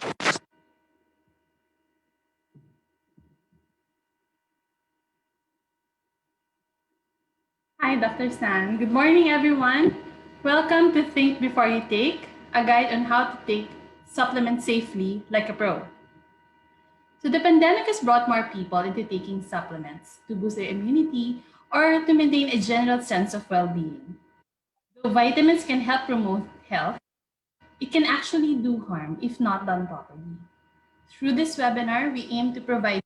Hi, Dr. Stan. Good morning, everyone. Welcome to Think Before You Take, a guide on how to take supplements safely like a pro. So, the pandemic has brought more people into taking supplements to boost their immunity or to maintain a general sense of well being. Though vitamins can help promote health, it can actually do harm if not done properly. Through this webinar, we aim to provide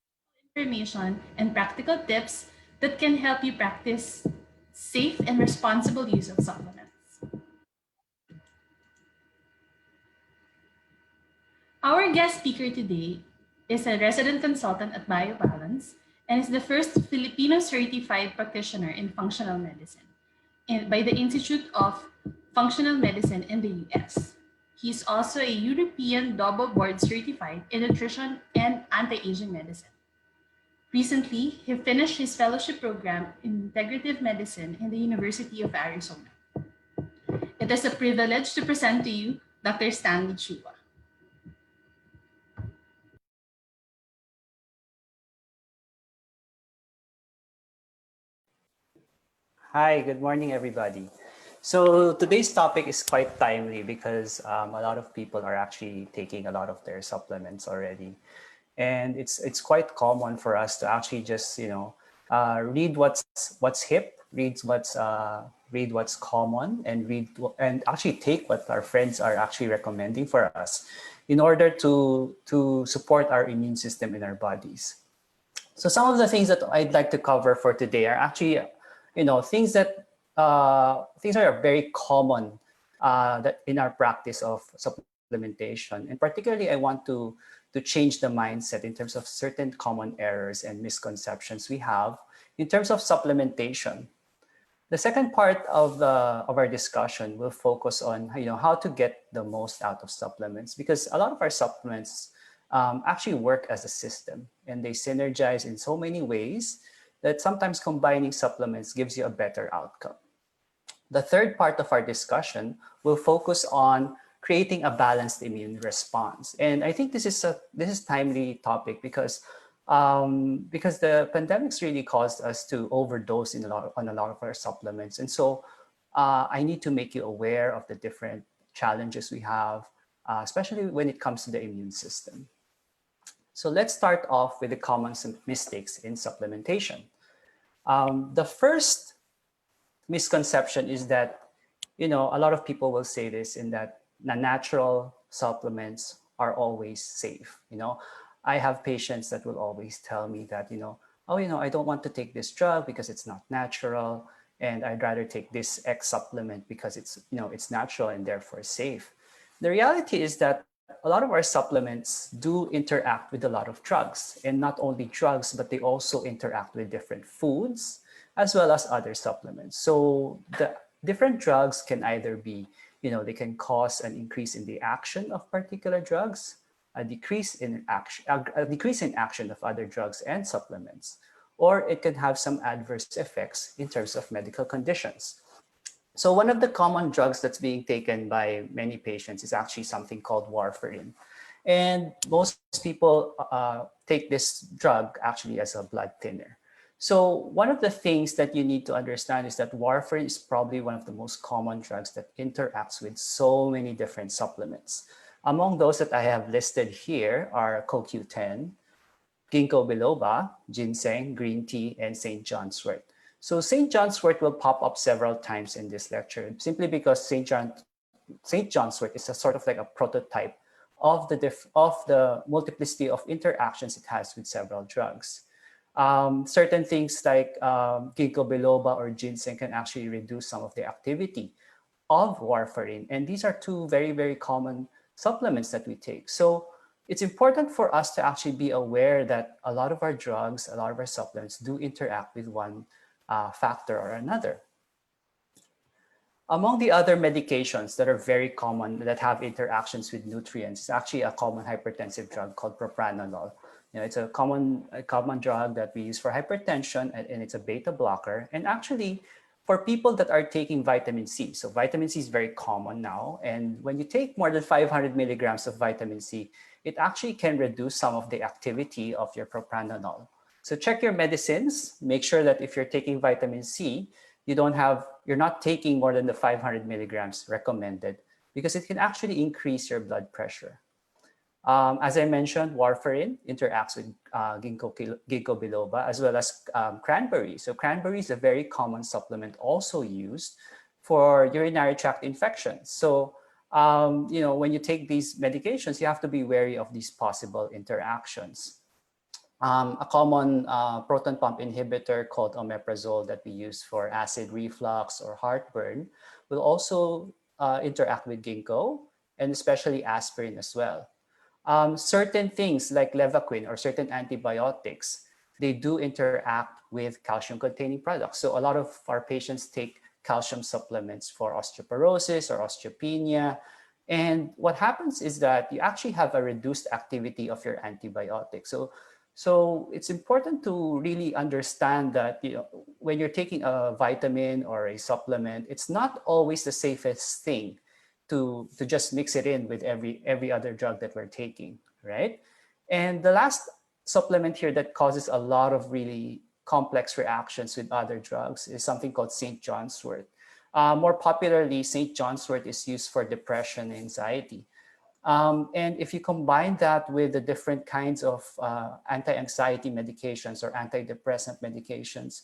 information and practical tips that can help you practice safe and responsible use of supplements. Our guest speaker today is a resident consultant at BioBalance and is the first Filipino certified practitioner in functional medicine by the Institute of Functional Medicine in the US. He is also a European double board certified in nutrition and anti-aging medicine. Recently, he finished his fellowship program in integrative medicine in the University of Arizona. It is a privilege to present to you Dr. Stanley Chua. Hi, good morning, everybody. So today's topic is quite timely because a lot of people are actually taking a lot of their supplements already, and it's quite common for us to actually just read what's hip, read what's common, and and actually take what our friends are actually recommending for us, in order to support our immune system in our bodies. So some of the things that I'd like to cover for today are actually, things that are very common that in our practice of supplementation. And particularly, I want to change the mindset in terms of certain common errors and misconceptions we have in terms of supplementation. The second part of our discussion will focus on how to get the most out of supplements, because a lot of our supplements actually work as a system, and they synergize in so many ways that sometimes combining supplements gives you a better outcome. The third part of our discussion will focus on creating a balanced immune response, and I think this is timely topic because the pandemics really caused us to overdose on a lot of our supplements. And so I need to make you aware of the different challenges we have, especially when it comes to the immune system. So let's start off with the common mistakes in supplementation. The first misconception is that, a lot of people will say this, in that the natural supplements are always safe. I have patients that will always tell me that, oh, I don't want to take this drug because it's not natural, and I'd rather take this X supplement because it's natural and therefore safe. The reality is that a lot of our supplements do interact with a lot of drugs, and not only drugs, but they also interact with different foods as well as other supplements. So the different drugs can either be, they can cause an increase in the action of particular drugs, a decrease in action of other drugs and supplements, or it can have some adverse effects in terms of medical conditions. So one of the common drugs that's being taken by many patients is actually something called warfarin. And most people take this drug actually as a blood thinner. So one of the things that you need to understand is that warfarin is probably one of the most common drugs that interacts with so many different supplements. Among those that I have listed here are CoQ10, ginkgo biloba, ginseng, green tea, and St. John's wort. So St. John's wort will pop up several times in this lecture, simply because St. John's wort is a sort of like a prototype of the multiplicity of interactions it has with several drugs. Certain things like ginkgo biloba or ginseng can actually reduce some of the activity of warfarin. And these are two very, very common supplements that we take. So it's important for us to actually be aware that a lot of our drugs, a lot of our supplements do interact with one factor or another. Among the other medications that are very common that have interactions with nutrients is actually a common hypertensive drug called propranolol. It's a common drug that we use for hypertension, and it's a beta blocker. And actually, for people that are taking vitamin C. So vitamin C is very common now. And when you take more than 500 milligrams of vitamin C, it actually can reduce some of the activity of your propranolol. So check your medicines, make sure that if you're taking vitamin C, you're not taking more than the 500 milligrams recommended, because it can actually increase your blood pressure. As I mentioned, warfarin interacts with ginkgo biloba as well as cranberry. So cranberry is a very common supplement also used for urinary tract infections. So when you take these medications, you have to be wary of these possible interactions. A common proton pump inhibitor called omeprazole that we use for acid reflux or heartburn will also interact with ginkgo, and especially aspirin as well. Certain things like Levaquin or certain antibiotics, they do interact with calcium-containing products. So a lot of our patients take calcium supplements for osteoporosis or osteopenia. And what happens is that you actually have a reduced activity of your antibiotic. So it's important to really understand that when you're taking a vitamin or a supplement, it's not always the safest thing to just mix it in with every other drug that we're taking, right? And the last supplement here that causes a lot of really complex reactions with other drugs is something called St. John's wort. More popularly, St. John's wort is used for depression and anxiety. And if you combine that with the different kinds of anti-anxiety medications or antidepressant medications,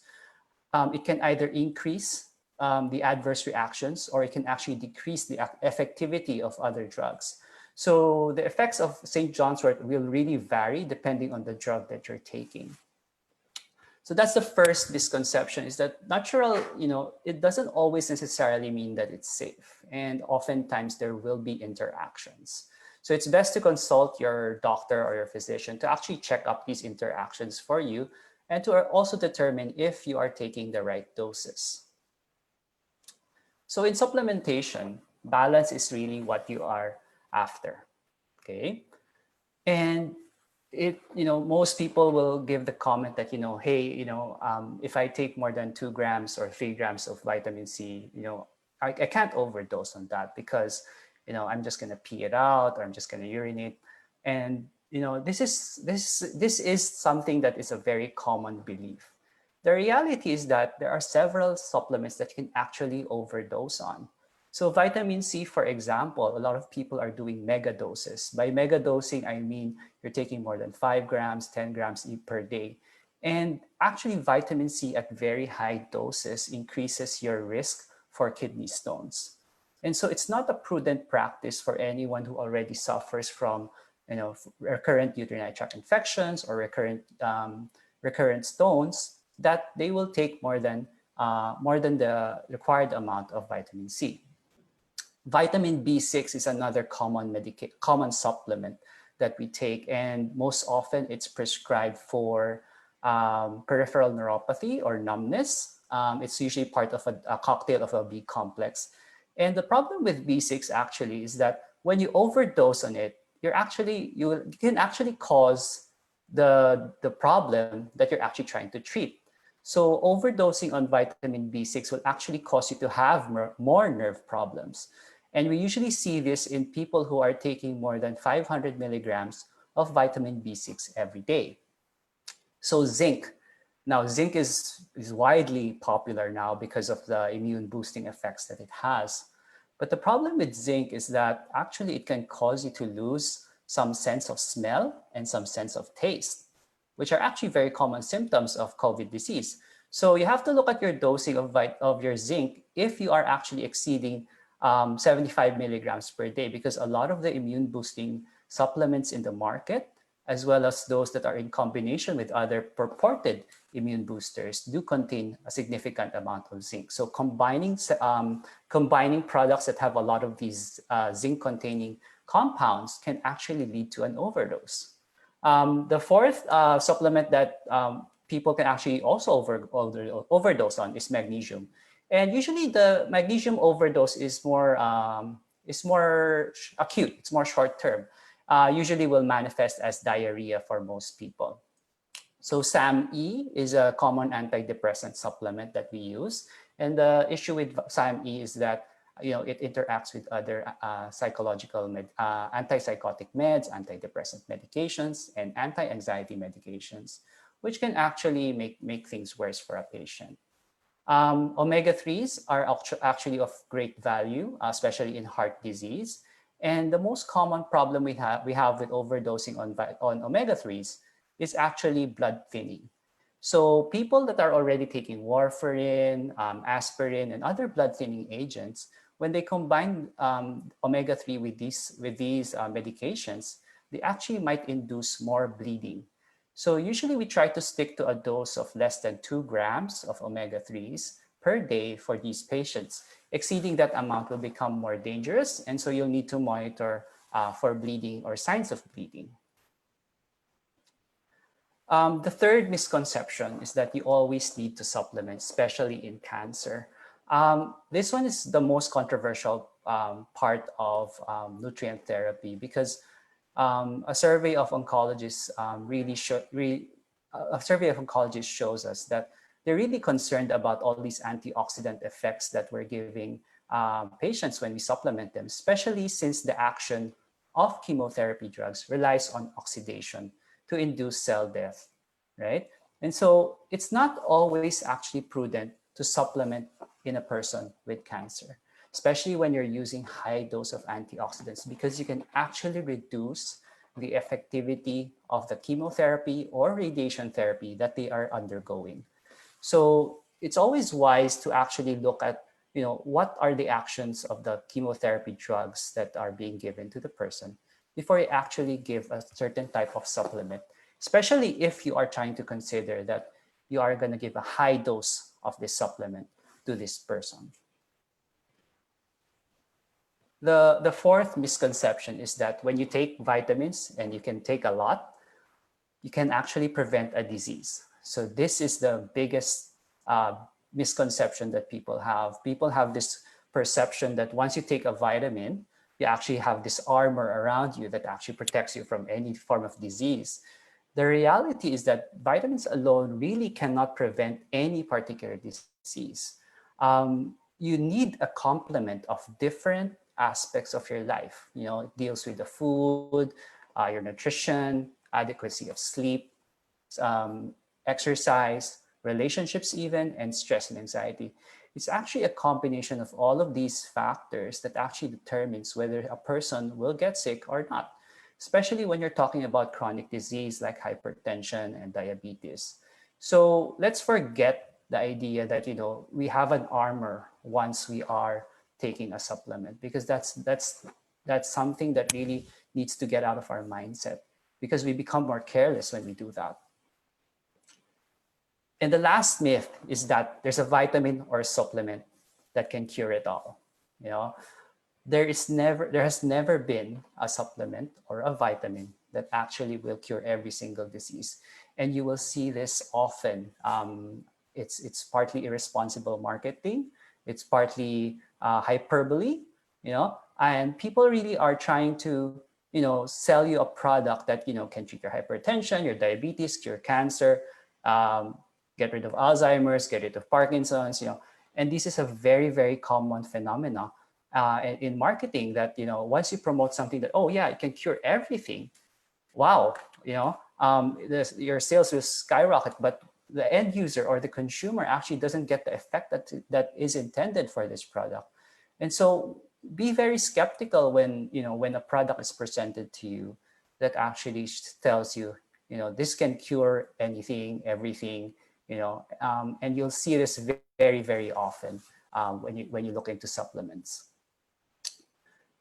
it can either increase the adverse reactions, or it can actually decrease the effectivity of other drugs. So the effects of St. John's wort will really vary depending on the drug that you're taking. So that's the first misconception, is that natural, it doesn't always necessarily mean that it's safe. And oftentimes there will be interactions. So it's best to consult your doctor or your physician to actually check up these interactions for you, and to also determine if you are taking the right doses. So in supplementation, balance is really what you are after, okay? And most people will give the comment that, hey, if I take more than 2 grams or 3 grams of vitamin C, I can't overdose on that because, I'm just going to pee it out, or I'm just going to urinate. And, this is something that is a very common belief. The reality is that there are several supplements that you can actually overdose on. So vitamin C, for example, a lot of people are doing mega doses. By mega dosing, I mean you're taking more than 5 grams, 10 grams per day. And actually, vitamin C at very high doses increases your risk for kidney stones. And so it's not a prudent practice for anyone who already suffers from recurrent urinary tract infections or recurrent stones, that they will take more than the required amount of vitamin C. Vitamin B6 is another common supplement that we take, and most often it's prescribed for peripheral neuropathy or numbness. It's usually part of a cocktail of a B complex. And the problem with B6 actually is that when you overdose on it, you can actually cause the problem that you're actually trying to treat. So overdosing on vitamin B6 will actually cause you to have more nerve problems. And we usually see this in people who are taking more than 500 milligrams of vitamin B6 every day. So zinc. Now, zinc is widely popular now because of the immune boosting effects that it has. But the problem with zinc is that actually it can cause you to lose some sense of smell and some sense of taste, which are actually very common symptoms of COVID disease. So you have to look at your dosing of your zinc if you are actually exceeding 75 milligrams per day, because a lot of the immune boosting supplements in the market, as well as those that are in combination with other purported immune boosters, do contain a significant amount of zinc. So combining products that have a lot of these zinc-containing compounds can actually lead to an overdose. The fourth supplement that people can actually also overdose on is magnesium. And usually the magnesium overdose is more acute, it's more short term. Usually will manifest as diarrhea for most people. So SAMe is a common antidepressant supplement that we use. And the issue with SAMe is that it interacts with other antipsychotic meds, antidepressant medications, and anti-anxiety medications, which can actually make things worse for a patient. Omega-3s are actually of great value, especially in heart disease. And the most common problem we have with overdosing on omega-3s is actually blood thinning. So people that are already taking warfarin, aspirin, and other blood thinning agents, when they combine omega-3 with these medications, they actually might induce more bleeding. So usually we try to stick to a dose of less than 2 grams of omega-3s per day for these patients. Exceeding that amount will become more dangerous, and so you'll need to monitor for bleeding or signs of bleeding. The third misconception is that you always need to supplement, especially in cancer. This one is the most controversial part of nutrient therapy because a survey of oncologists shows us that they're really concerned about all these antioxidant effects that we're giving patients when we supplement them, especially since the action of chemotherapy drugs relies on oxidation to induce cell death, right? And so it's not always actually prudent to supplement in a person with cancer, especially when you're using high dose of antioxidants, because you can actually reduce the effectivity of the chemotherapy or radiation therapy that they are undergoing. So it's always wise to actually look at, what are the actions of the chemotherapy drugs that are being given to the person before you actually give a certain type of supplement, especially if you are trying to consider that you are going to give a high dose of this supplement to this person. The fourth misconception is that when you take vitamins, and you can take a lot, you can actually prevent a disease. So this is the biggest misconception that people have. People have this perception that once you take a vitamin, you actually have this armor around you that actually protects you from any form of disease. The reality is that vitamins alone really cannot prevent any particular disease. You need a complement of different aspects of your life. It deals with the food, your nutrition, adequacy of sleep, exercise, relationships even, and stress and anxiety. It's actually a combination of all of these factors that actually determines whether a person will get sick or not, especially when you're talking about chronic disease like hypertension and diabetes. So let's forget the idea that we have an armor once we are taking a supplement, because that's something that really needs to get out of our mindset, because we become more careless when we do that. And the last myth is that there's a vitamin or a supplement that can cure it all. There has never been a supplement or a vitamin that actually will cure every single disease. And you will see this often. It's partly irresponsible marketing. It's partly hyperbole, and people really are trying to, sell you a product that, can treat your hypertension, your diabetes, cure cancer, get rid of Alzheimer's, get rid of Parkinson's, and this is a very, very common phenomena in marketing that, once you promote something that, oh yeah, it can cure everything, wow, your sales will skyrocket, but the end user or the consumer actually doesn't get the effect that is intended for this product. And so be very skeptical when a product is presented to you that actually tells you, this can cure anything, everything, and you'll see this very, very often when you look into supplements.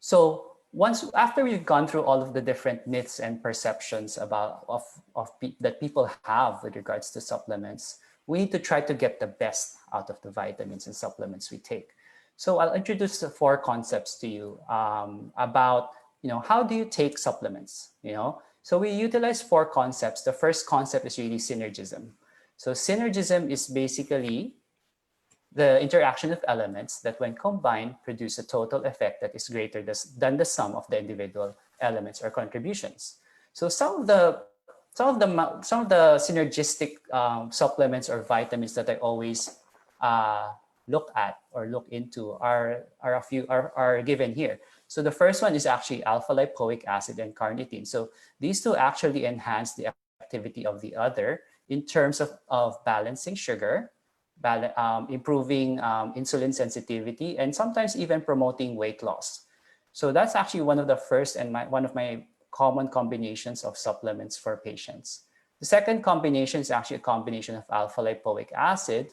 So after we've gone through all of the different myths and perceptions that people have with regards to supplements, we need to try to get the best out of the vitamins and supplements we take. So I'll introduce the 4 concepts to you about how do you take supplements. So we utilize 4 concepts. The first concept is really synergism. So synergism is basically the interaction of elements that, when combined, produce a total effect that is greater than the sum of the individual elements or contributions. So some of the synergistic supplements or vitamins that I always look at or look into are given here. So the first one is actually alpha lipoic acid and carnitine. So these two actually enhance the activity of the other in terms of balancing sugar, improving insulin sensitivity, and sometimes even promoting weight loss. So that's actually one of the first and one of my common combinations of supplements for patients. The second combination is actually a combination of alpha lipoic acid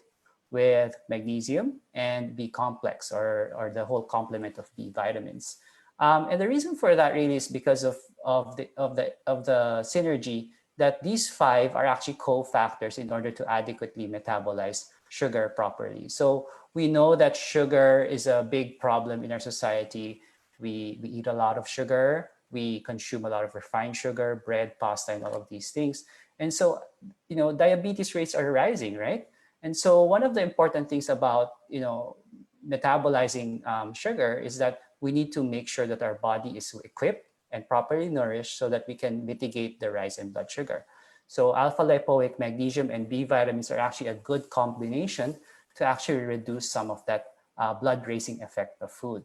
with magnesium and B complex, or the whole complement of B vitamins. And the reason for that really is because of the synergy that these five are actually cofactors in order to adequately metabolize sugar properly. So we know that sugar is a big problem in our society. We eat a lot of sugar. We consume a lot of refined sugar, bread, pasta, and all of these things. And so, diabetes rates are rising, right? And so one of the important things about, metabolizing sugar is that we need to make sure that our body is equipped and properly nourished so that we can mitigate the rise in blood sugar. So alpha lipoic, magnesium, and B vitamins are actually a good combination to actually reduce some of that blood raising effect of food.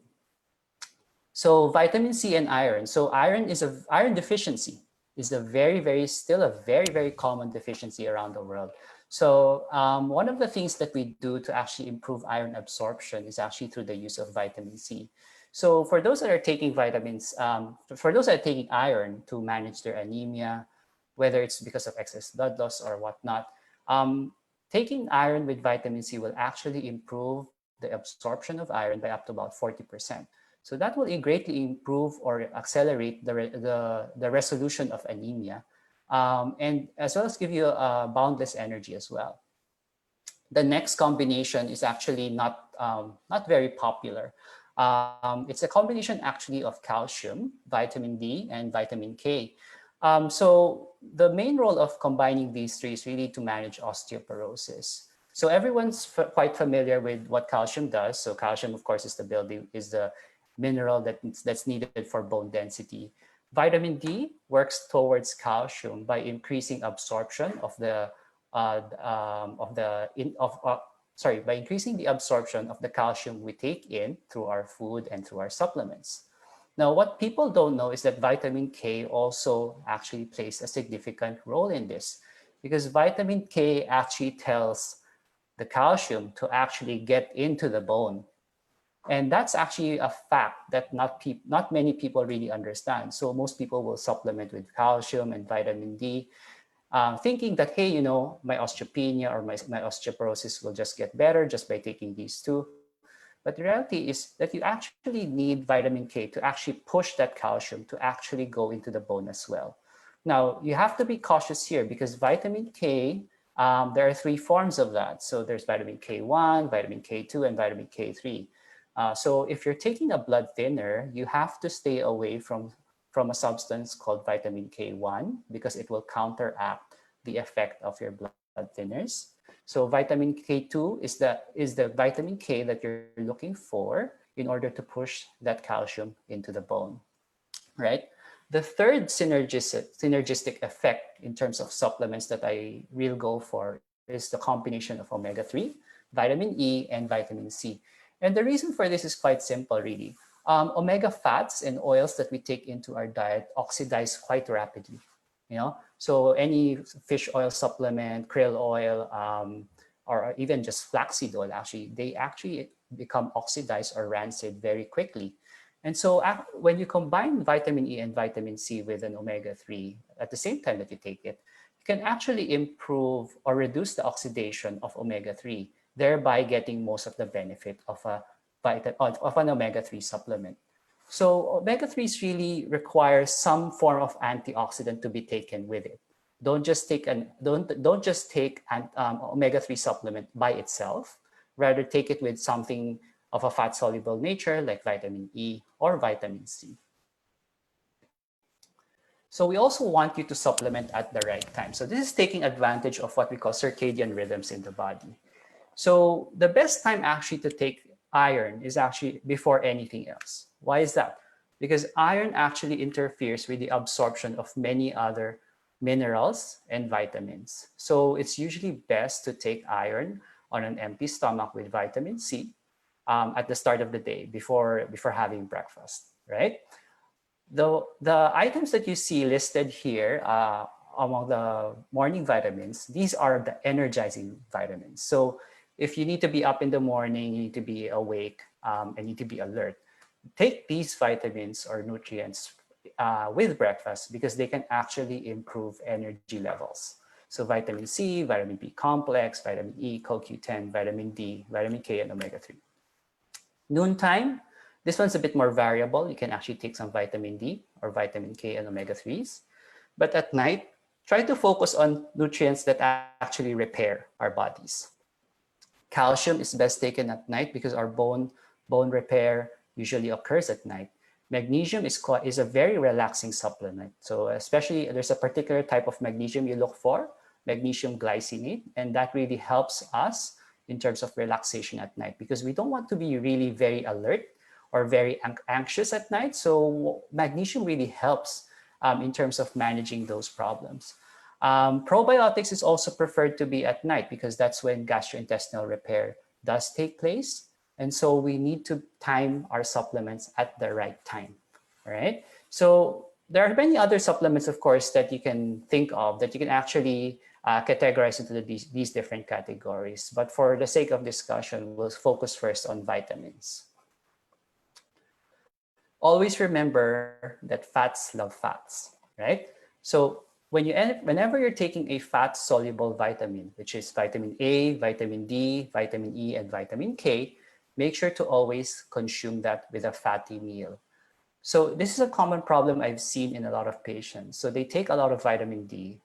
So vitamin C and iron. So iron deficiency is still a very, very common deficiency around the world. So one of the things that we do to actually improve iron absorption is actually through the use of vitamin C. So for those that are taking for those that are taking iron to manage their anemia, whether it's because of excess blood loss or whatnot, taking iron with vitamin C will actually improve the absorption of iron by up to about 40%. So that will greatly improve or accelerate the resolution of anemia, and as well as give you a boundless energy as well. The next combination is actually not very popular. It's a combination actually of calcium, vitamin D, and vitamin K. So the main role of combining these three is really to manage osteoporosis. So everyone's quite familiar with what calcium does. So calcium, of course, is the mineral that's needed for bone density. Vitamin D works towards calcium by increasing absorption by increasing the absorption of the calcium we take in through our food and through our supplements. Now, what people don't know is that vitamin K also actually plays a significant role in this, because vitamin K actually tells the calcium to actually get into the bone. And that's actually a fact that not many people really understand. So most people will supplement with calcium and vitamin D, thinking that, hey, my osteopenia or my osteoporosis will just get better just by taking these two. But the reality is that you actually need vitamin K to actually push that calcium to actually go into the bone as well. Now, you have to be cautious here because vitamin K, there are three forms of that. So there's vitamin K1, vitamin K2, and vitamin K3. So if you're taking a blood thinner, you have to stay away from a substance called vitamin K1 because it will counteract the effect of your blood thinners. So vitamin K2 is the vitamin K that you're looking for in order to push that calcium into the bone, right? The third synergistic effect in terms of supplements that I will go for is the combination of omega-3, vitamin E, and vitamin C. And the reason for this is quite simple, really. Omega fats and oils that we take into our diet oxidize quite rapidly. So any fish oil supplement, krill oil, or even just flaxseed oil, they actually become oxidized or rancid very quickly. And so when you combine vitamin E and vitamin C with an omega-3 at the same time that you take it, you can actually improve or reduce the oxidation of omega-3, thereby getting most of the benefit of an omega-3 supplement. So omega-3s really require some form of antioxidant to be taken with it. Don't just take an omega-3 supplement by itself. Rather, take it with something of a fat-soluble nature like vitamin E or vitamin C. So we also want you to supplement at the right time. So this is taking advantage of what we call circadian rhythms in the body. So the best time actually to take iron is actually before anything else. Why is that? Because iron actually interferes with the absorption of many other minerals and vitamins. So it's usually best to take iron on an empty stomach with vitamin C at the start of the day before having breakfast, right? The items that you see listed here among the morning vitamins, these are the energizing vitamins. So if you need to be up in the morning, you need to be awake and need to be alert, take these vitamins or nutrients with breakfast because they can actually improve energy levels. So vitamin C, vitamin B complex, vitamin E, CoQ10, vitamin D, vitamin K, and omega-3. Noontime, this one's a bit more variable. You can actually take some vitamin D or vitamin K and omega-3s. But at night, try to focus on nutrients that actually repair our bodies. Calcium is best taken at night because our bone repair usually occurs at night. Magnesium is a very relaxing supplement. So especially there's a particular type of magnesium you look for, magnesium glycinate, and that really helps us in terms of relaxation at night because we don't want to be really very alert or very anxious at night. So magnesium really helps in terms of managing those problems. Probiotics is also preferred to be at night because that's when gastrointestinal repair does take place. And so we need to time our supplements at the right time, right? So there are many other supplements, of course, that you can think of that you can actually categorize into these different categories. But for the sake of discussion, we'll focus first on vitamins. Always remember that fats love fats, right? So whenever you're taking a fat-soluble vitamin, which is vitamin A, vitamin D, vitamin E, and vitamin K, make sure to always consume that with a fatty meal. So this is a common problem I've seen in a lot of patients. So they take a lot of vitamin D.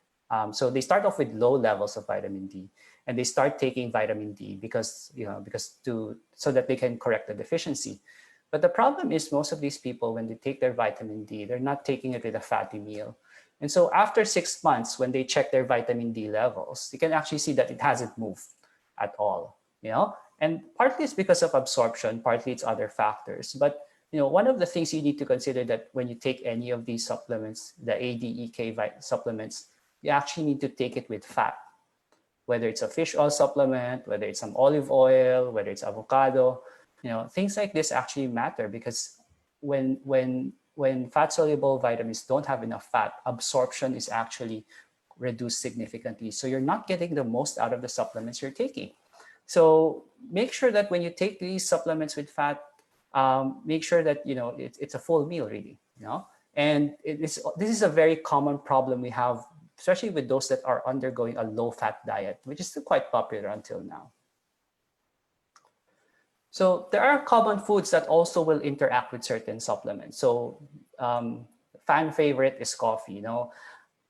So they start off with low levels of vitamin D, and they start taking vitamin D because so that they can correct the deficiency. But the problem is most of these people, when they take their vitamin D, they're not taking it with a fatty meal. And so after 6 months, when they check their vitamin D levels, you can actually see that it hasn't moved at all, And partly it's because of absorption, partly it's other factors. But one of the things you need to consider that when you take any of these supplements, the ADEK supplements, you actually need to take it with fat, whether it's a fish oil supplement, whether it's some olive oil, whether it's avocado, things like this actually matter because when fat-soluble vitamins don't have enough fat, absorption is actually reduced significantly. So you're not getting the most out of the supplements you're taking. So make sure that when you take these supplements with fat, make sure that it's a full meal really. And this is a very common problem we have, especially with those that are undergoing a low-fat diet, which is still quite popular until now. So there are common foods that also will interact with certain supplements. So fan favorite is coffee.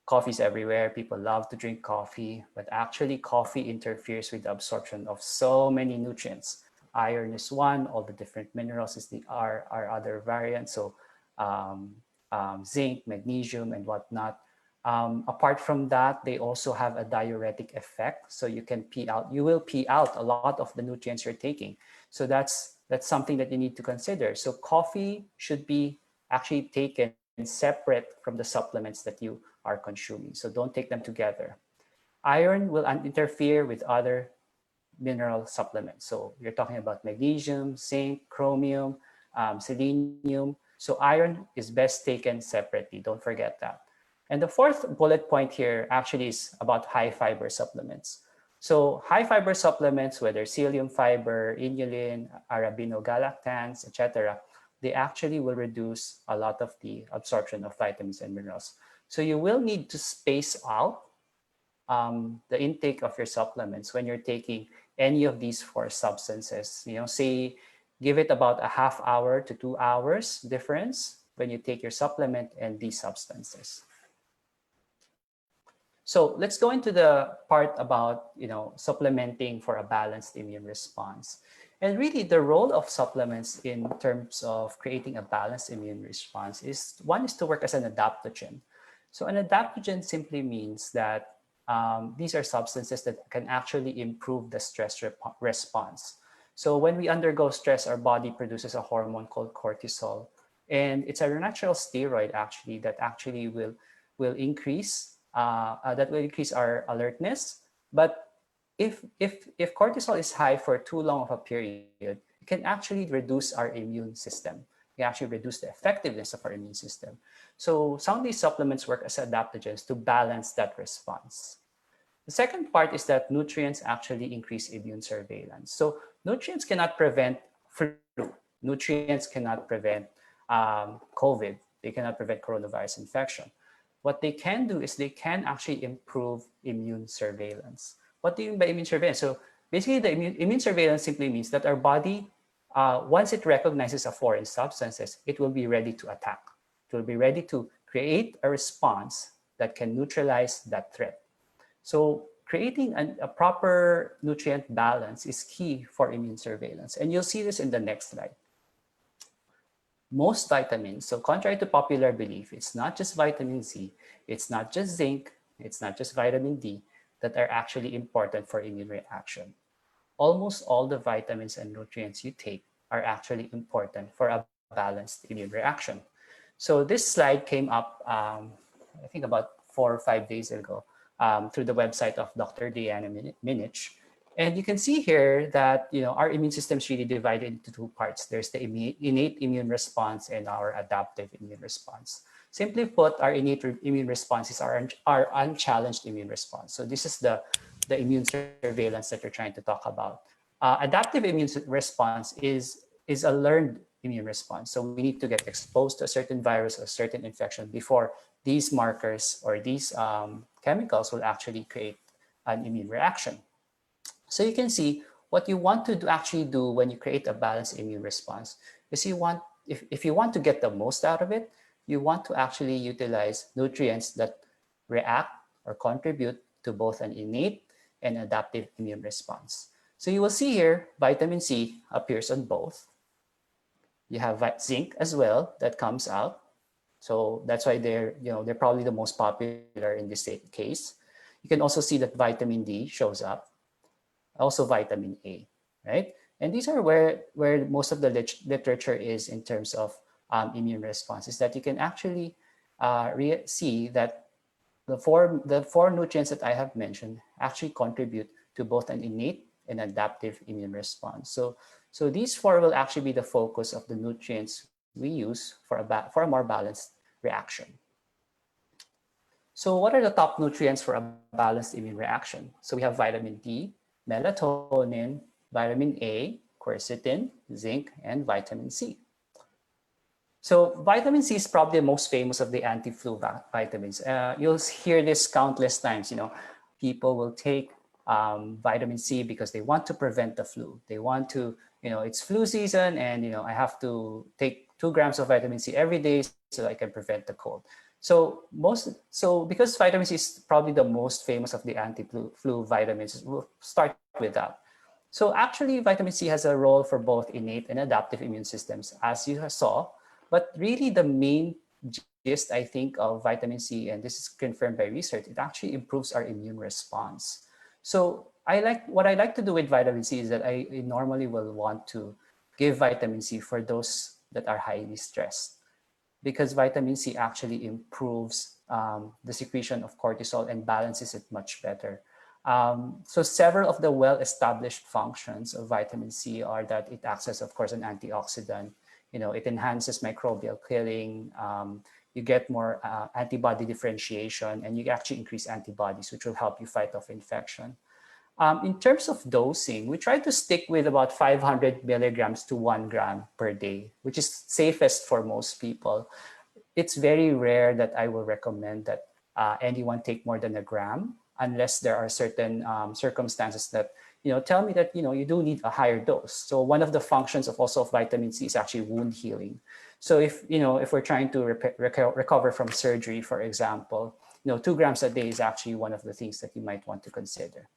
Coffee's everywhere. People love to drink coffee, but actually coffee interferes with the absorption of so many nutrients. Iron is one, all the different minerals are other variants. So zinc, magnesium, and whatnot. Apart from that, they also have a diuretic effect. So you will pee out a lot of the nutrients you're taking. So that's something that you need to consider. So coffee should be actually taken separate from the supplements that you are consuming. So don't take them together. Iron will interfere with other mineral supplements. So you're talking about magnesium, zinc, chromium, selenium. So iron is best taken separately. Don't forget that. And the fourth bullet point here actually is about high fiber supplements. So high fiber supplements, whether psyllium fiber, inulin, arabinogalactans, etc., they actually will reduce a lot of the absorption of vitamins and minerals. So you will need to space out the intake of your supplements when you're taking any of these four substances. Say give it about a half hour to 2 hours difference when you take your supplement and these substances. So let's go into the part about supplementing for a balanced immune response. And really the role of supplements in terms of creating a balanced immune response is to work as an adaptogen. So an adaptogen simply means that these are substances that can actually improve the stress response. So when we undergo stress, our body produces a hormone called cortisol, and it's a natural steroid actually that actually will increase our alertness. But if cortisol is high for too long of a period, it can actually reduce our immune system. It can actually reduce the effectiveness of our immune system. So some of these supplements work as adaptogens to balance that response. The second part is that nutrients actually increase immune surveillance. So nutrients cannot prevent flu. Nutrients cannot prevent COVID. They cannot prevent coronavirus infection. What they can do is they can actually improve immune surveillance. What do you mean by immune surveillance? So basically, the immune surveillance simply means that our body, once it recognizes a foreign substances, it will be ready to attack. It will be ready to create a response that can neutralize that threat. So creating a proper nutrient balance is key for immune surveillance. And you'll see this in the next slide. Most vitamins, so contrary to popular belief, it's not just vitamin C, it's not just zinc, it's not just vitamin D that are actually important for immune reaction. Almost all the vitamins and nutrients you take are actually important for a balanced immune reaction. So this slide came up, I think about 4 or 5 days ago, through the website of Dr. Diana Minich. And you can see here that our immune system is really divided into two parts. There's the innate immune response and our adaptive immune response. Simply put, our innate immune response is our unchallenged immune response. So this is the immune surveillance that you're trying to talk about. Adaptive immune response is a learned immune response. So we need to get exposed to a certain virus or certain infection before these markers or these chemicals will actually create an immune reaction. So you can see what you want to actually do when you create a balanced immune response is if you want to get the most out of it, you want to actually utilize nutrients that react or contribute to both an innate and adaptive immune response. So you will see here, vitamin C appears on both. You have zinc as well that comes out. So that's why they're probably the most popular in this case. You can also see that vitamin D shows up, also vitamin A, right? And these are where most of the literature is in terms of immune responses, that you can actually see that the four nutrients that I have mentioned actually contribute to both an innate and adaptive immune response. So these four will actually be the focus of the nutrients we use for a more balanced reaction. So what are the top nutrients for a balanced immune reaction? So we have vitamin D, melatonin, vitamin A, quercetin, zinc, and vitamin C. So vitamin C is probably the most famous of the anti-flu vitamins. You'll hear this countless times. People will take vitamin C because they want to prevent the flu. They want to, it's flu season, and I have to take 2 grams of vitamin C every day so I can prevent the cold. So because vitamin C is probably the most famous of the anti-flu vitamins, we'll start with that. So actually, vitamin C has a role for both innate and adaptive immune systems, as you saw. But really, the main gist, I think, of vitamin C, and this is confirmed by research, it actually improves our immune response. So what I like to do with vitamin C is that I normally will want to give vitamin C for those that are highly stressed, because vitamin C actually improves the secretion of cortisol and balances it much better. So several of the well-established functions of vitamin C are that it acts as, of course, an antioxidant. It enhances microbial killing. You get more antibody differentiation, and you actually increase antibodies, which will help you fight off infection. In terms of dosing, we try to stick with about 500 milligrams to 1 gram per day, which is safest for most people. It's very rare that I will recommend that anyone take more than a gram, unless there are certain circumstances that tell me that you do need a higher dose. So one of the functions of vitamin C is actually wound healing. So if we're trying to recover from surgery, for example, 2 grams a day is actually one of the things that you might want to consider.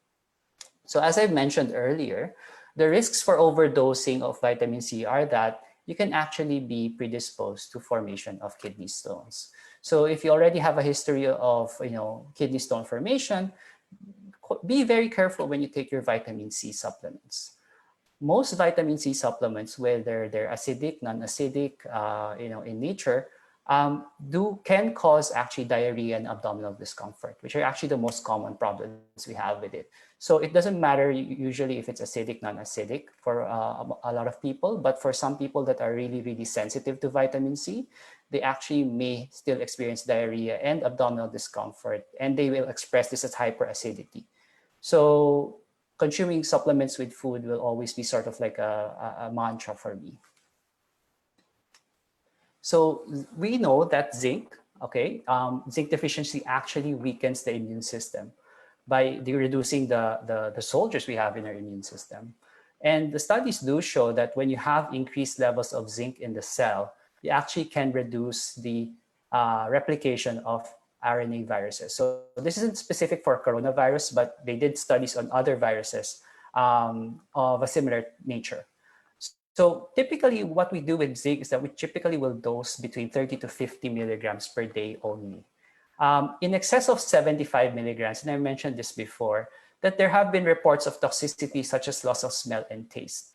So as I mentioned earlier, the risks for overdosing of vitamin C are that you can actually be predisposed to formation of kidney stones. So if you already have a history of kidney stone formation, be very careful when you take your vitamin C supplements. Most vitamin C supplements, whether they're acidic, non-acidic, in nature, can cause actually diarrhea and abdominal discomfort, which are actually the most common problems we have with it. So it doesn't matter usually if it's acidic, non-acidic for a lot of people, but for some people that are really, really sensitive to vitamin C, they actually may still experience diarrhea and abdominal discomfort, and they will express this as hyperacidity. So consuming supplements with food will always be sort of like a mantra for me. So we know that zinc, okay, zinc deficiency actually weakens the immune system by reducing the soldiers we have in our immune system. And the studies do show that when you have increased levels of zinc in the cell, you actually can reduce the replication of RNA viruses. So this isn't specific for coronavirus, but they did studies on other viruses of a similar nature. So typically what we do with zinc is that we typically will dose between 30 to 50 milligrams per day only. In excess of 75 milligrams, and I mentioned this before, that there have been reports of toxicity such as loss of smell and taste.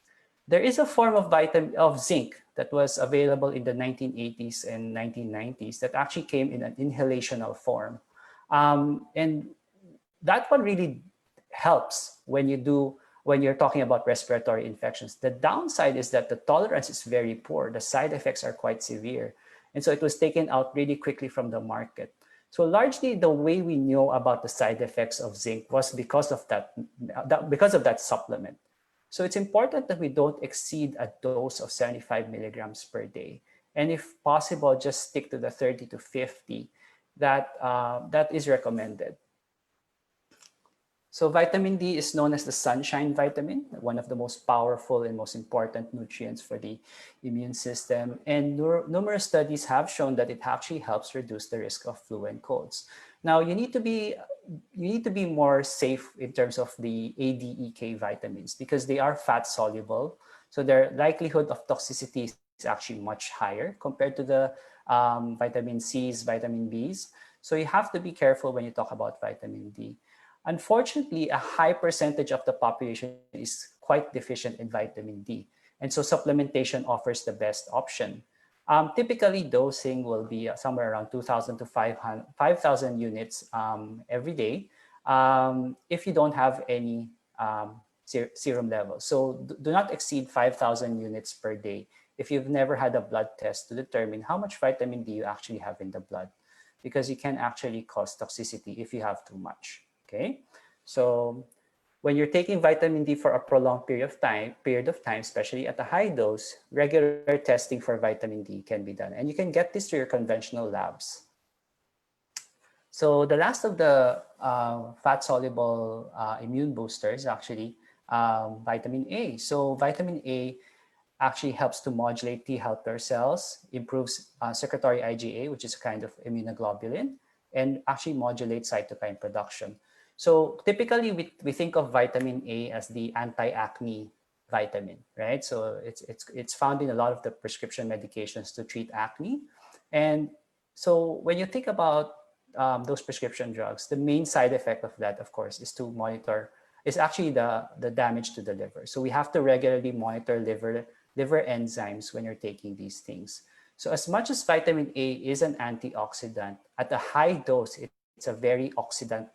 There is a form of zinc that was available in the 1980s and 1990s that actually came in an inhalational form. And that one really helps when you're talking about respiratory infections. The downside is that the tolerance is very poor. The side effects are quite severe. And so it was taken out really quickly from the market. So largely the way we know about the side effects of zinc was because of that supplement. So it's important that we don't exceed a dose of 75 milligrams per day. And if possible, just stick to the 30 to 50 that is recommended. So vitamin D is known as the sunshine vitamin, one of the most powerful and most important nutrients for the immune system. And numerous studies have shown that it actually helps reduce the risk of flu and colds. Now you need to be more safe in terms of the ADEK vitamins because they are fat soluble. So their likelihood of toxicity is actually much higher compared to the vitamin C's, vitamin B's. So you have to be careful when you talk about vitamin D. Unfortunately, a high percentage of the population is quite deficient in vitamin D. And so supplementation offers the best option. Typically, dosing will be somewhere around 2,000 to 5,000 units every day if you don't have any serum levels. So do not exceed 5,000 units per day if you've never had a blood test to determine how much vitamin D you actually have in the blood, because you can actually cause toxicity if you have too much. Okay, so when you're taking vitamin D for a prolonged period of time, especially at a high dose, regular testing for vitamin D can be done. And you can get this through your conventional labs. So the last of the fat-soluble immune boosters actually vitamin A. So vitamin A actually helps to modulate T helper cells, improves secretory IgA, which is a kind of immunoglobulin, and actually modulates cytokine production. So typically we think of vitamin A as the anti-acne vitamin, right? So it's found in a lot of the prescription medications to treat acne. And so when you think about those prescription drugs, the main side effect of that, of course, is actually the damage to the liver. So we have to regularly monitor liver enzymes when you're taking these things. So as much as vitamin A is an antioxidant, at a high dose, it's a very oxidant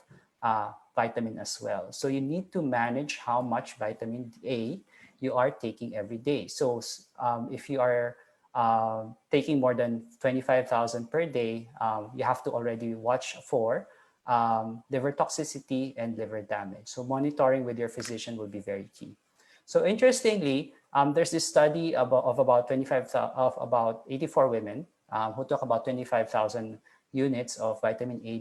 vitamin as well. So you need to manage how much vitamin A you are taking every day. So if you are taking more than 25,000 per day, you have to already watch for liver toxicity and liver damage. So monitoring with your physician will be very key. So interestingly, there's this study of about 84 women who took about 25,000 units of vitamin A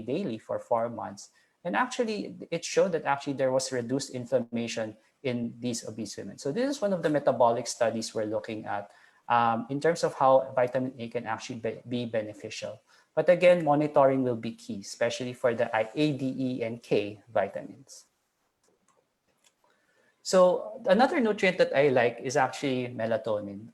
daily for 4 months. And actually, it showed that actually there was reduced inflammation in these obese women. So this is one of the metabolic studies we're looking at in terms of how vitamin A can actually be beneficial. But again, monitoring will be key, especially for the A, D, E, and K vitamins. So another nutrient that I like is actually melatonin.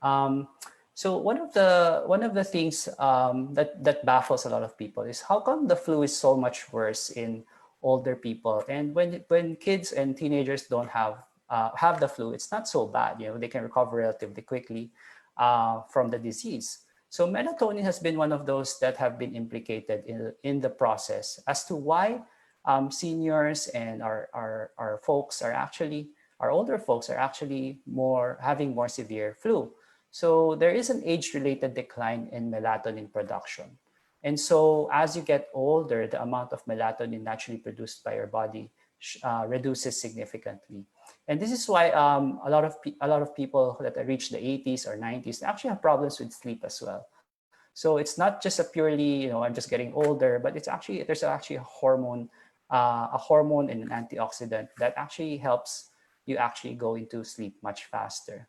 So one of the things that baffles a lot of people is how come the flu is so much worse in older people, and when kids and teenagers don't have the flu, it's not so bad. You know, they can recover relatively quickly. from the disease. So melatonin has been one of those that have been implicated in the process as to why seniors and our folks are actually, our older folks are actually having more severe flu. So there is an age-related decline in melatonin production. And so as you get older, the amount of melatonin naturally produced by your body reduces significantly. And this is why a lot of people that reach the 80s or 90s actually have problems with sleep as well. So it's not just a purely, I'm just getting older, but there's actually a hormone and an antioxidant that actually helps you actually go into sleep much faster.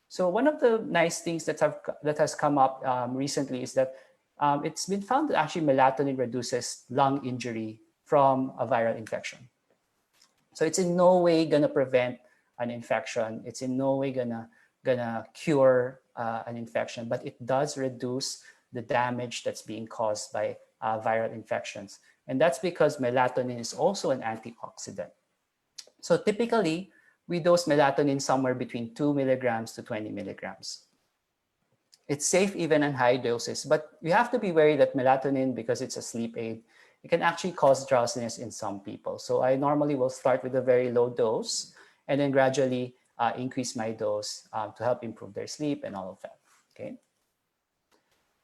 So one of the nice things that has come up recently is that it's been found that actually melatonin reduces lung injury from a viral infection. So it's in no way gonna prevent an infection. It's in no way gonna cure an infection, but it does reduce the damage that's being caused by viral infections. And that's because melatonin is also an antioxidant. So typically, we dose melatonin somewhere between 2 milligrams to 20 milligrams. It's safe even in high doses, but you have to be wary that melatonin, because it's a sleep aid, it can actually cause drowsiness in some people. So I normally will start with a very low dose and then gradually increase my dose to help improve their sleep and all of that, okay?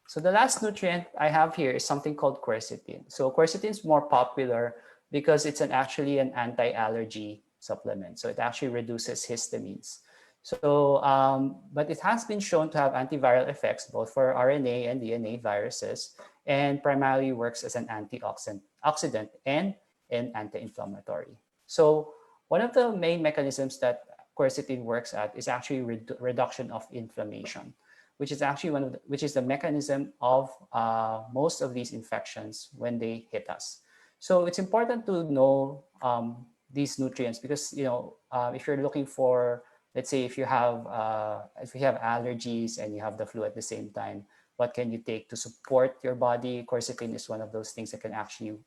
So the last nutrient I have here is something called quercetin. So quercetin is more popular because it's actually an anti-allergy supplement. So it actually reduces histamines. So, but it has been shown to have antiviral effects both for RNA and DNA viruses, and primarily works as an antioxidant and an anti-inflammatory. So one of the main mechanisms that quercetin works at is actually reduction of inflammation, which is actually which is the mechanism of most of these infections when they hit us. So it's important to know these nutrients because if you're looking for, let's say, if you have allergies and you have the flu at the same time, what can you take to support your body? Quercetin is one of those things that can actually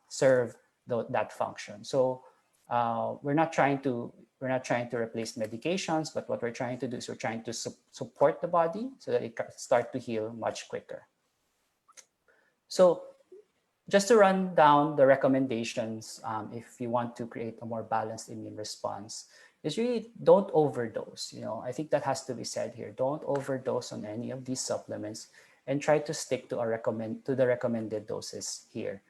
serve that function. So we're not trying to replace medications, but what we're trying to do is we're trying to support the body so that it can start to heal much quicker. So just to run down the recommendations, if you want to create a more balanced immune response, is really don't overdose. I think that has to be said here. Don't overdose on any of these supplements, and try to stick to the recommended doses here.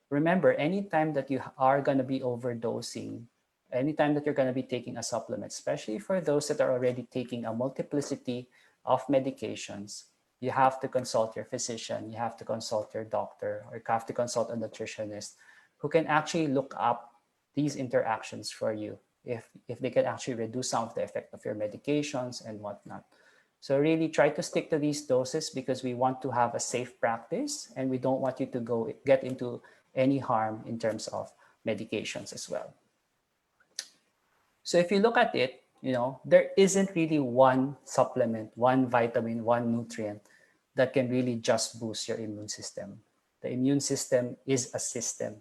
Remember, anytime that you are going to be overdosing, anytime that you're going to be taking a supplement, especially for those that are already taking a multiplicity of medications, you have to consult your physician, you have to consult your doctor, or you have to consult a nutritionist who can actually look up these interactions for you if they can actually reduce some of the effect of your medications and whatnot. So really try to stick to these doses because we want to have a safe practice and we don't want you to get into any harm in terms of medications as well. So if you look at it, there isn't really one supplement, one vitamin, one nutrient that can really just boost your immune system. The immune system is a system,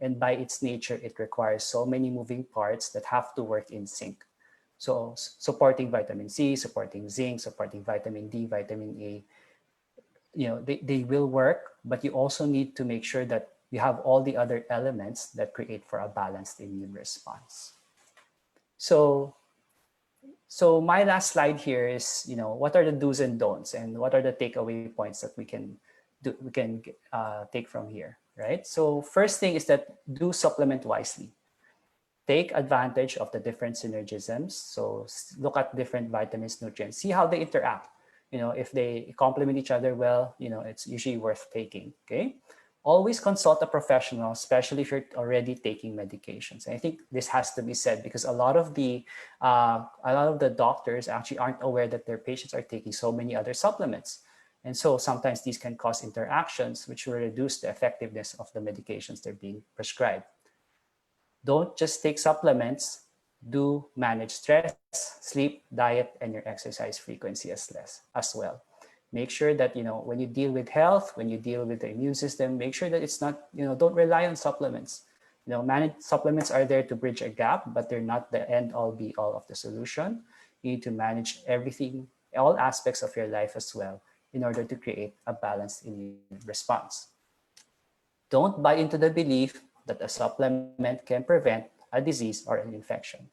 and by its nature, it requires so many moving parts that have to work in sync. So supporting vitamin C, supporting zinc, supporting vitamin D, vitamin A, they will work, but you also need to make sure that you have all the other elements that create for a balanced immune response. So my last slide here is, what are the do's and don'ts, and what are the takeaway points that we can take from here, right? So first thing is that do supplement wisely. Take advantage of the different synergisms. So look at different vitamins, nutrients, see how they interact. If they complement each other well, it's usually worth taking, okay? Always consult a professional, especially if you're already taking medications. And I think this has to be said because a lot of the doctors actually aren't aware that their patients are taking so many other supplements. And so sometimes these can cause interactions which will reduce the effectiveness of the medications they're being prescribed. Don't just take supplements, do manage stress, sleep, diet, and your exercise frequency as well. Make sure that, when you deal with health, when you deal with the immune system, make sure that it's not, don't rely on supplements. Supplements are there to bridge a gap, but they're not the end all be all of the solution. You need to manage everything all aspects of your life as well in order to create a balanced immune response. Don't buy into the belief that a supplement can prevent a disease or an infection.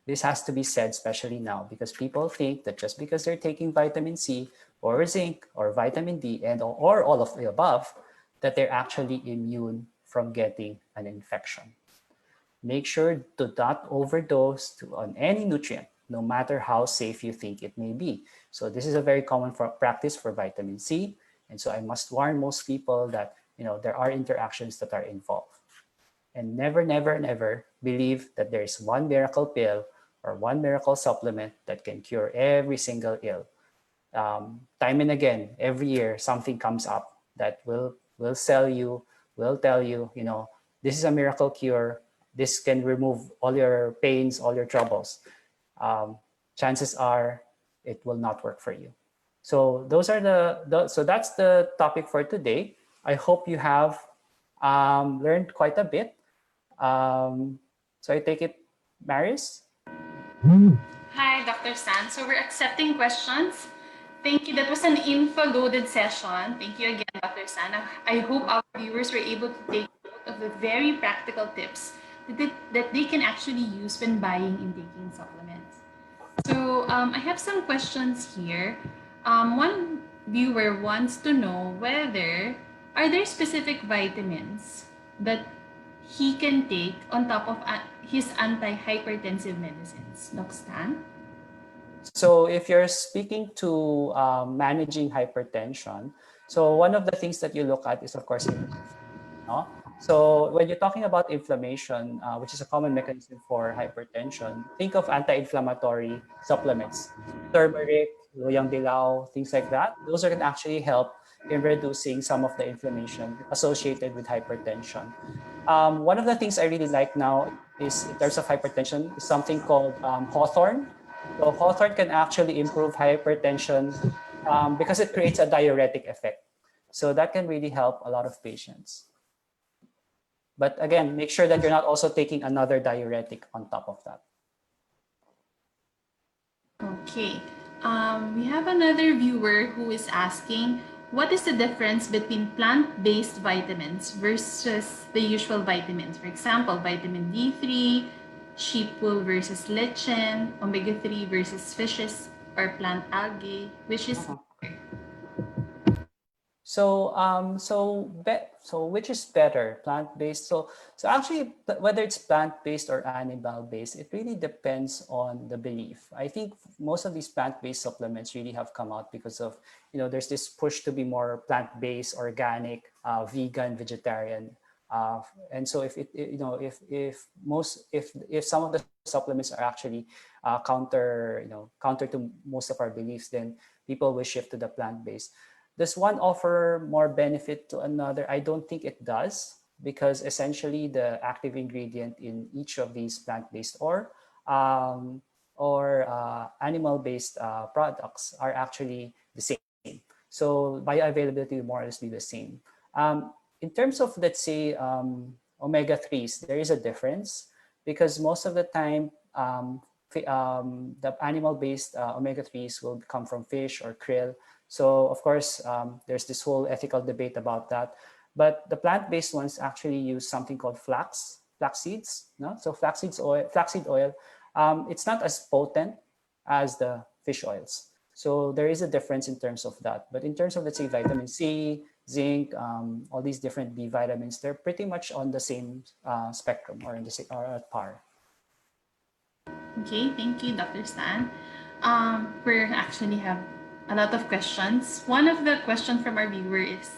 This has to be said, especially now, because people think that just because they're taking vitamin C or zinc or vitamin D and or all of the above, that they're actually immune from getting an infection. Make sure to not overdose on any nutrient, no matter how safe you think it may be. So this is a very common practice for vitamin C. And so I must warn most people that there are interactions that are involved. And never, never, never believe that there is one miracle pill or one miracle supplement that can cure every single ill. Time and again, every year, something comes up that will sell you, will tell you, this is a miracle cure. This can remove all your pains, all your troubles. Chances are it will not work for you. So those are so that's the topic for today. I hope you have learned quite a bit. So I take it, Maris? Hi, Dr. Stan. So we're accepting questions. Thank you. That was an info-loaded session. Thank you again, Dr. Stan. I hope our viewers were able to take note of the very practical tips that they can actually use when buying and taking supplements. So I have some questions here. One viewer wants to know whether are there specific vitamins that he can take on top of his anti-hypertensive medicines. Doc Stan? So if you're speaking to managing hypertension, so one of the things that you look at is, of course, no? So when you're talking about inflammation, which is a common mechanism for hypertension, think of anti-inflammatory supplements, turmeric, loyang dilaw, things like that. Those are can actually help in reducing some of the inflammation associated with hypertension. One of the things I really like now is, in terms of hypertension, is something called hawthorn. So hawthorn can actually improve hypertension because it creates a diuretic effect. So that can really help a lot of patients. But again, make sure that you're not also taking another diuretic on top of that. Okay. We have another viewer who is asking, what is the difference between plant-based vitamins versus the usual vitamins? For example, vitamin D3, sheep wool versus lectin, omega-3 versus fishes or plant algae, which is So which is better, plant-based? So actually, whether it's plant-based or animal-based, it really depends on the belief. I think most of these plant-based supplements really have come out because of, there's this push to be more plant-based, organic, vegan, vegetarian. And so if some of the supplements are actually counter to most of our beliefs, then people will shift to the plant-based. Does one offer more benefit to another? I don't think it does, because essentially the active ingredient in each of these plant-based or animal-based products are actually the same. So bioavailability will more or less be the same. In terms of, let's say, omega-3s, there is a difference, because most of the time the animal-based omega-3s will come from fish or krill. So of course, there's this whole ethical debate about that. But the plant-based ones actually use something called flax seeds. No? So flaxseed oil, it's not as potent as the fish oils. So there is a difference in terms of that. But in terms of, let's say, vitamin C, zinc, all these different B vitamins, they're pretty much on the same spectrum, or or at par. okay. Thank you, Dr. Stan. We actually have a lot of questions. One of the questions from our viewer is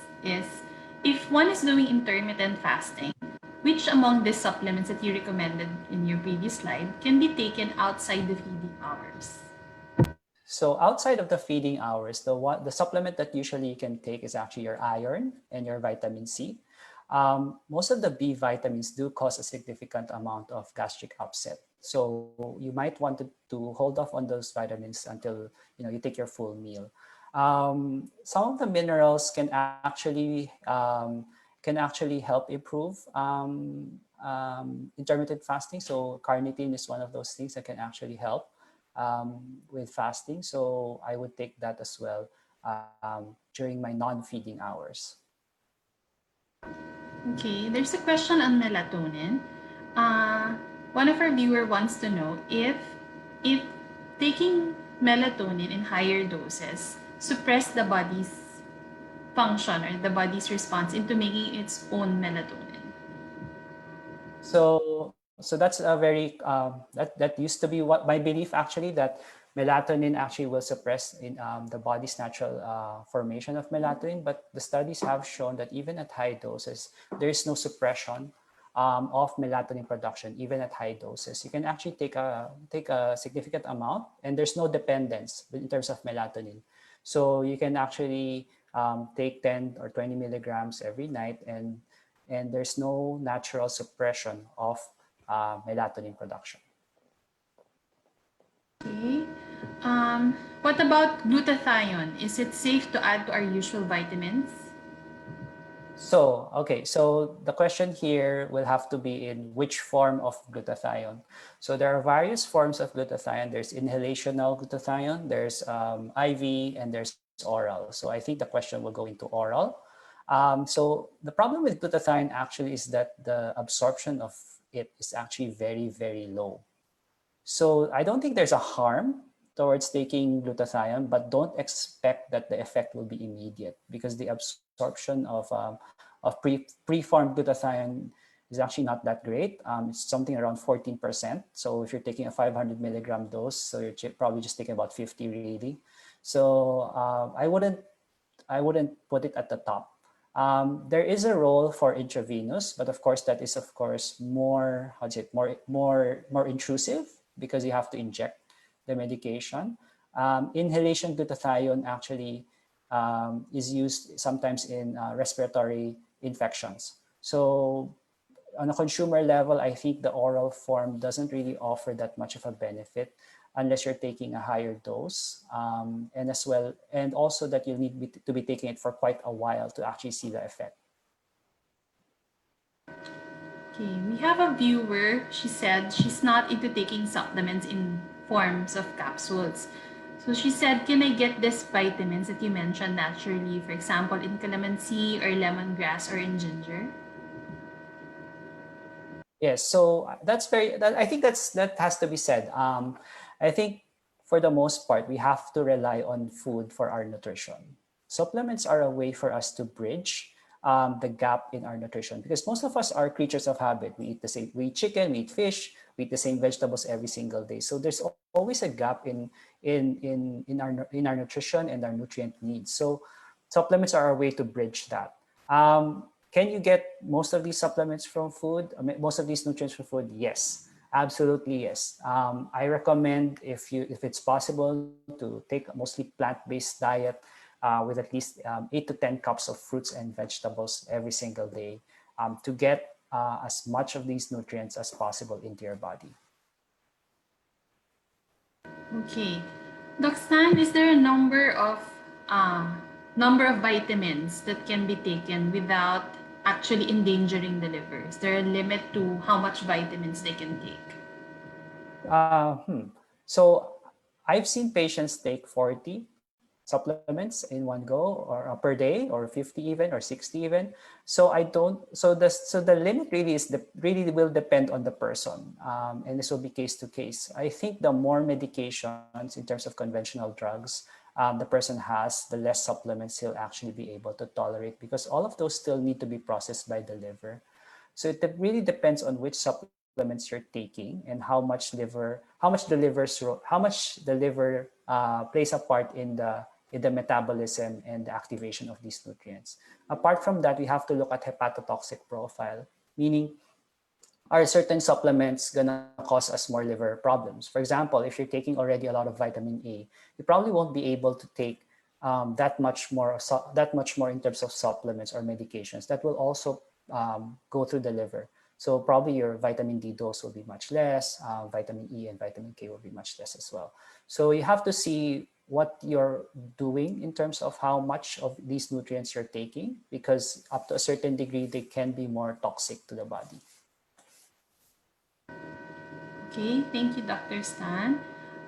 if one is doing intermittent fasting, which among the supplements that you recommended in your previous slide can be taken outside the feeding hours? So outside of the feeding hours, the supplement that usually you can take is actually your iron and your vitamin C. Most of the B vitamins do cause a significant amount of gastric upset. So you might want to hold off on those vitamins until you take your full meal. Some of the minerals can actually help improve intermittent fasting. So carnitine is one of those things that can actually help. with fasting. So I would take that as well during my non-feeding hours. Okay, there's a question on melatonin. Uh, One of our viewer wants to know if taking melatonin in higher doses suppress the body's function or the body's response into making its own melatonin. So that's a very that used to be what my belief actually, that melatonin actually will suppress in the body's natural formation of melatonin. But the studies have shown that even at high doses, there is no suppression of melatonin production, even at high doses. You can actually take a significant amount, and there's no dependence in terms of melatonin. So you can actually take 10 or 20 milligrams every night, and there's no natural suppression of melatonin production. Okay. What about glutathione? Is it safe to add to our usual vitamins? So the question here will have to be in which form of glutathione. So there are various forms of glutathione. There's inhalational glutathione, there's IV, and there's oral. So I think the question will go into oral. So the problem with glutathione actually is that the absorption of it is actually very, very low. So I don't think there's a harm towards taking glutathione, but don't expect that the effect will be immediate, because the absorption of preformed glutathione is actually not that great. It's something around 14%. So if you're taking a 500 milligram dose, so you're probably just taking about 50 really. So I wouldn't put it at the top. There is a role for intravenous, but of course that is of course more, how's it, more intrusive, because you have to inject the medication. Inhalation glutathione actually is used sometimes in respiratory infections. So on a consumer level, I think the oral form doesn't really offer that much of a benefit unless you're taking a higher dose, and as well, and also that you need to be taking it for quite a while to actually see the effect. Okay, we have a viewer. She said she's not into taking supplements in forms of capsules. So she said, can I get these vitamins that you mentioned naturally, for example, in calamansi or lemongrass or in ginger? Yes, so I think that has to be said. I think for the most part, we have to rely on food for our nutrition. Supplements are a way for us to bridge the gap in our nutrition, because most of us are creatures of habit. We eat the same, we eat chicken, we eat fish, we eat the same vegetables every single day. So there's always a gap in our nutrition and our nutrient needs. So supplements are a way to bridge that. Can you get most of these supplements from food? I mean, most of these nutrients from food? Yes, absolutely yes. I recommend, if it's possible, to take a mostly plant-based diet with at least 8 to 10 cups of fruits and vegetables every single day to get as much of these nutrients as possible into your body. Okay. Doxan, is there a number of vitamins that can be taken without actually endangering the liver? Is there a limit to how much vitamins they can take? So I've seen patients take 40 supplements in one go, or per day, or 50 even, or 60 even. So I don't. So the limit really really will depend on the person, and this will be case to case. I think the more medications in terms of conventional drugs the person has, the less supplements he'll actually be able to tolerate, because all of those still need to be processed by the liver. So it really depends on which supplements you're taking and how much the liver plays a part in the metabolism and the activation of these nutrients. Apart from that, we have to look at hepatotoxic profile, meaning are certain supplements gonna cause us more liver problems? For example, if you're taking already a lot of vitamin A, you probably won't be able to take that much more in terms of supplements or medications that will also go through the liver. So probably your vitamin D dose will be much less, vitamin E and vitamin K will be much less as well. So you have to see what you're doing in terms of how much of these nutrients you're taking, because up to a certain degree, they can be more toxic to the body. Okay, thank you, Dr. Stan.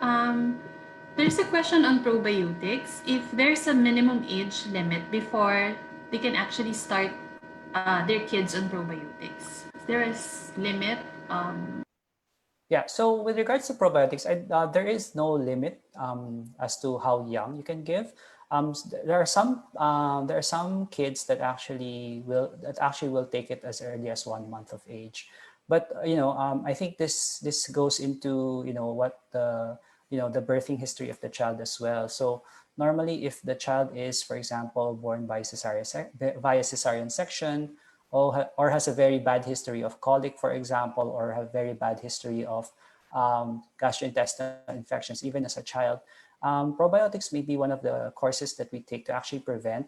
There's a question on probiotics. If there's a minimum age limit before they can actually start their kids on probiotics, is there a limit? Yeah, so with regards to probiotics, there is no limit as to how young you can give. There are some kids that actually will take it as early as 1 month of age. But I think this goes into what the birthing history of the child as well. So normally, if the child is, for example, born by via cesarean section, or has a very bad history of colic, for example, or have very bad history of gastrointestinal infections, even as a child, probiotics may be one of the courses that we take to actually prevent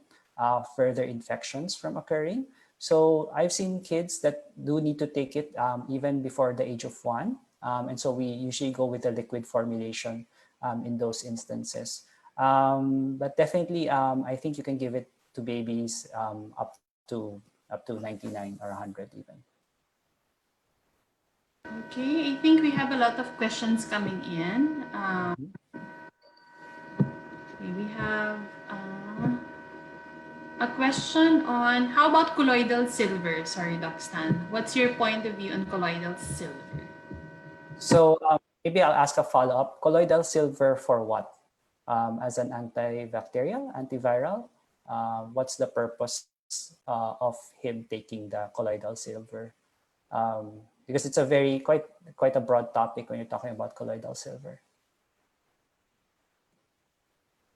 further infections from occurring. So I've seen kids that do need to take it even before the age of 1. And so we usually go with the liquid formulation in those instances. But definitely, I think you can give it to babies up to 99 or 100 even. Okay, I think we have a lot of questions coming in. Okay, we have a question on how about colloidal silver? Sorry, Doc Stan. What's your point of view on colloidal silver? So maybe I'll ask a follow-up. Colloidal silver for what? As an antibacterial, antiviral? What's the purpose of him taking the colloidal silver? Because it's a quite a broad topic when you're talking about colloidal silver.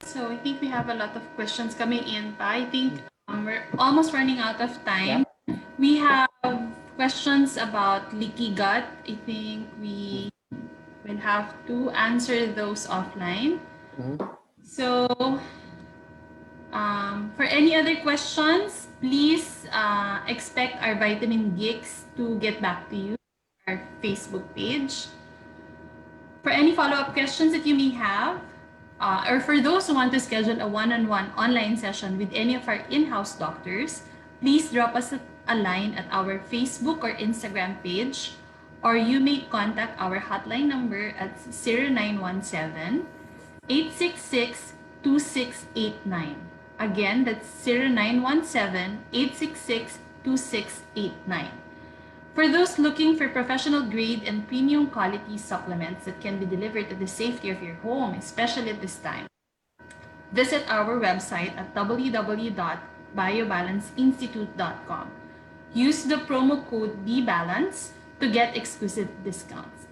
So I think we have a lot of questions coming in. I think we're almost running out of time. Yeah. We have questions about leaky gut. I think we will have to answer those offline. So for any other questions, please expect our Vitamin Geeks to get back to you, our Facebook page. For any follow-up questions that you may have, or for those who want to schedule a one-on-one online session with any of our in-house doctors, please drop us a line at our Facebook or Instagram page, or you may contact our hotline number at 0917 866 2689. Again, that's 0917 866 2689. For those looking for professional grade and premium quality supplements that can be delivered at the safety of your home, especially at this time, visit our website at www.biobalanceinstitute.com. Use the promo code BBalance to get exclusive discounts.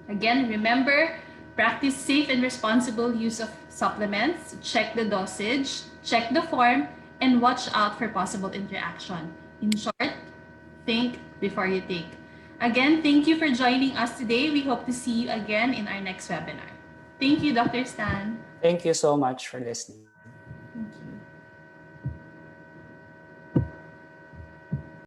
Again, remember, practice safe and responsible use of supplements, check the dosage, check the form, and watch out for possible interaction. In short, think before you take. Again, thank you for joining us today. We hope to see you again in our next webinar. Thank you, Dr. Stan. Thank you so much for listening. Thank you.